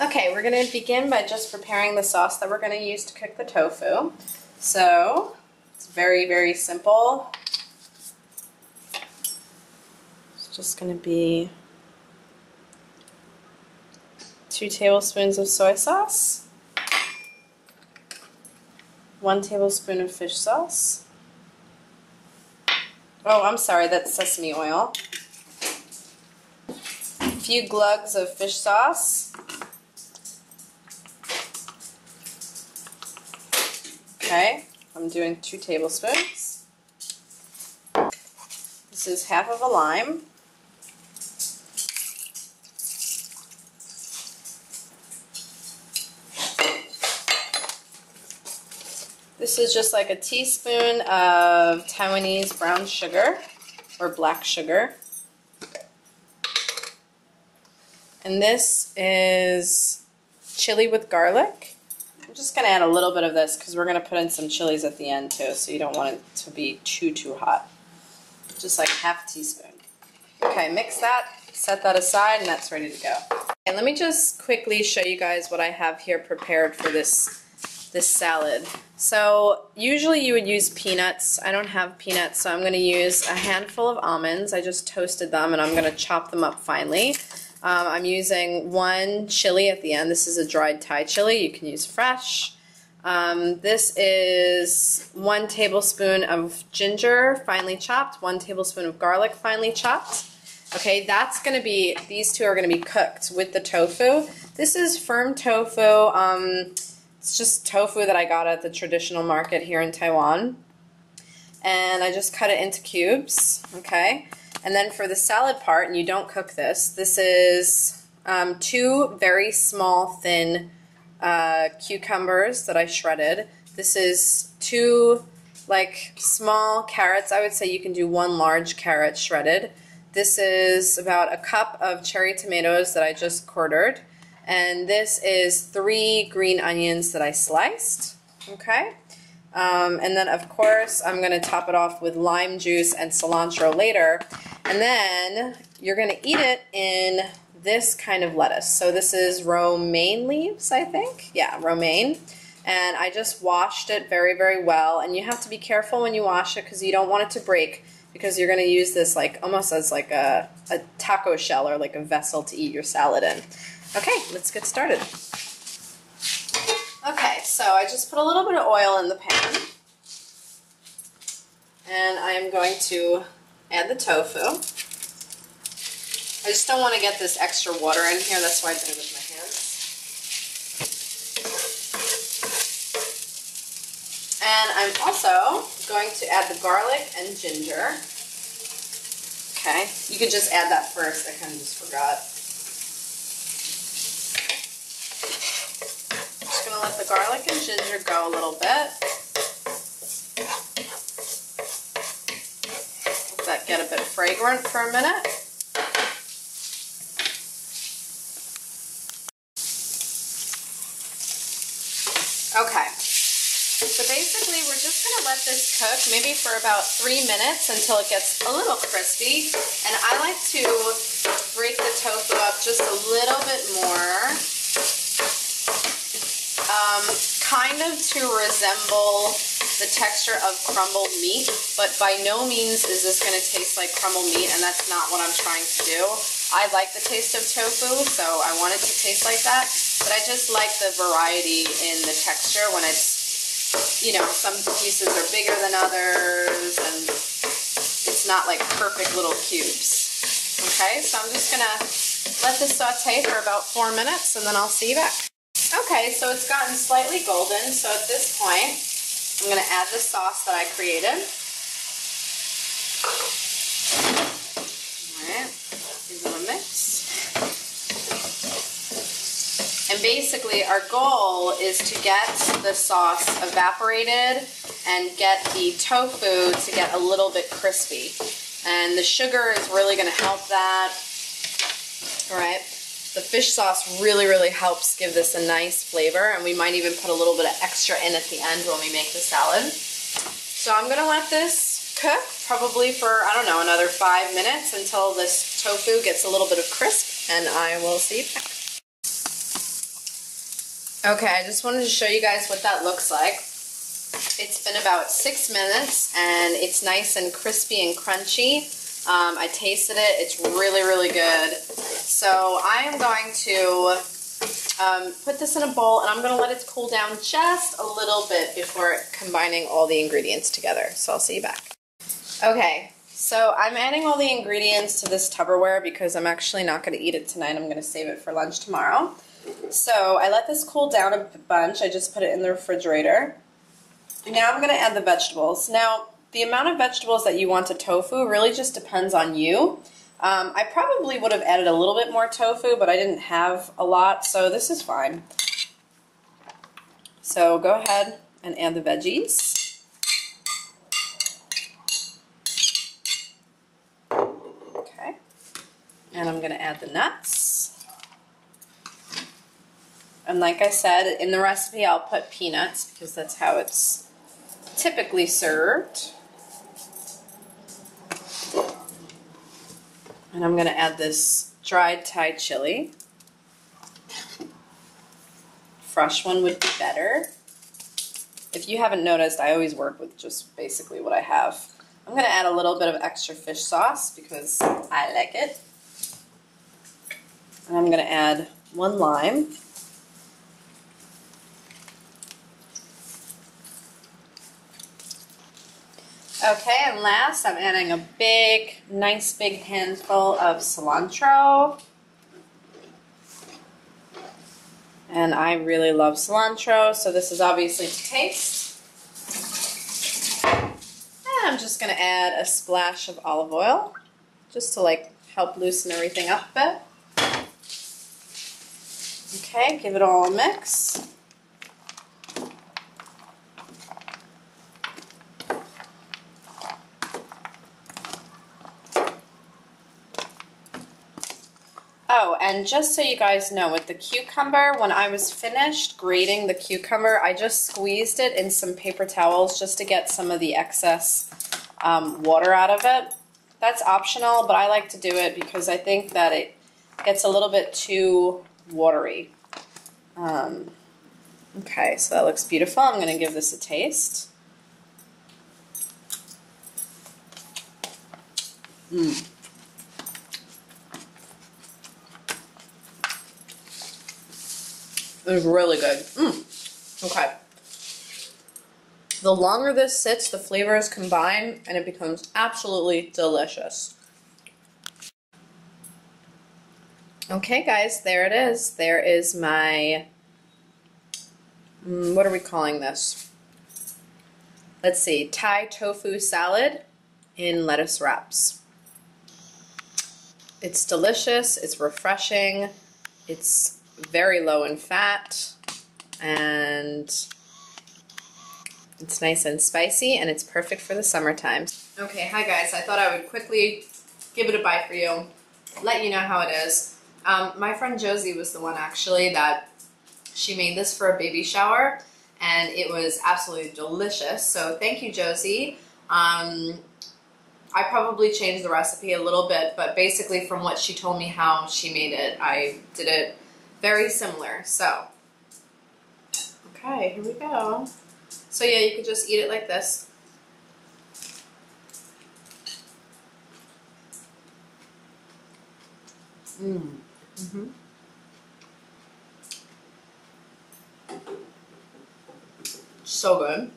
Okay, we're going to begin by just preparing the sauce that we're going to use to cook the tofu. So, it's very, very simple. It's just going to be 2 tablespoons of soy sauce, 1 tablespoon of fish sauce. Oh, I'm sorry, that's sesame oil. A few glugs of fish sauce. Okay, I'm doing 2 tablespoons. This is half of a lime. This is just like a teaspoon of Taiwanese brown sugar or black sugar. And this is chili with garlic. I'm just going to add a little bit of this because we're going to put in some chilies at the end too, so you don't want it to be too hot. Just like half a teaspoon. Okay, mix that, set that aside, and that's ready to go. And let me just quickly show you guys what I have here prepared for this salad. So usually you would use peanuts. I don't have peanuts, so I'm going to use a handful of almonds. I just toasted them and I'm going to chop them up finely. I'm using 1 chili at the end. This is a dried Thai chili. You can use fresh. This is 1 tablespoon of ginger, finely chopped, 1 tablespoon of garlic, finely chopped. Okay, that's going to be, these two are going to be cooked with the tofu. This is firm tofu. It's just tofu that I got at the traditional market here in Taiwan. And I just cut it into cubes, okay? And then for the salad part, and you don't cook this, this is 2 very small, thin cucumbers that I shredded. This is 2 like small carrots. I would say you can do 1 large carrot shredded. This is about a cup of cherry tomatoes that I just quartered. And this is 3 green onions that I sliced, okay? And then, of course, I'm going to top it off with lime juice and cilantro later. And then you're going to eat it in this kind of lettuce. So this is romaine leaves, I think. Yeah, romaine. And I just washed it very, very well. And you have to be careful when you wash it because you don't want it to break, because you're going to use this like almost as like a taco shell or like a vessel to eat your salad in. Okay, let's get started. Okay, so I just put a little bit of oil in the pan, and I am going to add the tofu. I just don't want to get this extra water in here, that's why I did it with my hands. And I'm also going to add the garlic and ginger. Okay, you could just add that first, I kind of just forgot. Let the garlic and ginger go a little bit. Let that get a bit fragrant for a minute. Okay, so basically we're just going to let this cook maybe for about 3 minutes until it gets a little crispy. And I like to break the tofu up just a little bit more. Kind of to resemble the texture of crumbled meat, but by no means is this going to taste like crumbled meat, and that's not what I'm trying to do. I like the taste of tofu, so I want it to taste like that, but I just like the variety in the texture when it's, you know, some pieces are bigger than others, and it's not like perfect little cubes. Okay, so I'm just going to let this saute for about 4 minutes, and then I'll see you back. Okay, so it's gotten slightly golden, so at this point, I'm going to add the sauce that I created. Alright, give them a mix. And basically, our goal is to get the sauce evaporated and get the tofu to get a little bit crispy. And the sugar is really going to help that. Alright. The fish sauce really, really helps give this a nice flavor, and we might even put a little bit of extra in at the end when we make the salad. So I'm going to let this cook probably for, I don't know, another 5 minutes until this tofu gets a little bit of crisp, and I will see you back. Okay, I just wanted to show you guys what that looks like. It's been about 6 minutes and it's nice and crispy and crunchy. I tasted it. It's really, really good. So I am going to put this in a bowl and I'm going to let it cool down just a little bit before combining all the ingredients together. So I'll see you back. Okay, so I'm adding all the ingredients to this Tupperware because I'm actually not going to eat it tonight. I'm going to save it for lunch tomorrow. So I let this cool down a bunch. I just put it in the refrigerator. Now I'm going to add the vegetables. Now, the amount of vegetables that you want to tofu really just depends on you. I probably would have added a little bit more tofu, but I didn't have a lot, so this is fine. So go ahead and add the veggies. Okay. And I'm going to add the nuts. And like I said, in the recipe I'll put peanuts because that's how it's typically served. And I'm going to add this dried Thai chili. Fresh one would be better. If you haven't noticed, I always work with just basically what I have. I'm going to add a little bit of extra fish sauce because I like it. And I'm going to add 1 lime. Okay, and last I'm adding a nice big handful of cilantro. And I really love cilantro, so this is obviously to taste. And I'm just going to add a splash of olive oil, just to like help loosen everything up a bit. Okay, give it all a mix. Oh, and just so you guys know, with the cucumber, when I was finished grating the cucumber, I just squeezed it in some paper towels just to get some of the excess water out of it. That's optional, but I like to do it because I think that it gets a little bit too watery. Okay, so that looks beautiful. I'm going to give this a taste. It's really good. Okay. The longer this sits, the flavors combine, and it becomes absolutely delicious. Okay, guys, there it is. There is my, what are we calling this? Let's see, Thai tofu salad in lettuce wraps. It's delicious, it's refreshing, it's very low in fat, and it's nice and spicy, and it's perfect for the summertime. Okay, hi guys, I thought I would quickly give it a bite for you, let you know how it is. My friend Josie was the one actually that she made this for a baby shower, and it was absolutely delicious, so thank you, Josie. I probably changed the recipe a little bit, but basically from what she told me how she made it, I did it very similar. So, okay, here we go. So yeah, you could just eat it like this. So good.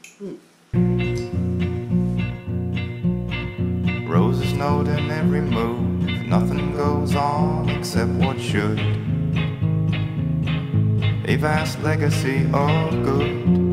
Roses note in every mood, nothing goes on except what should. A vast legacy of good.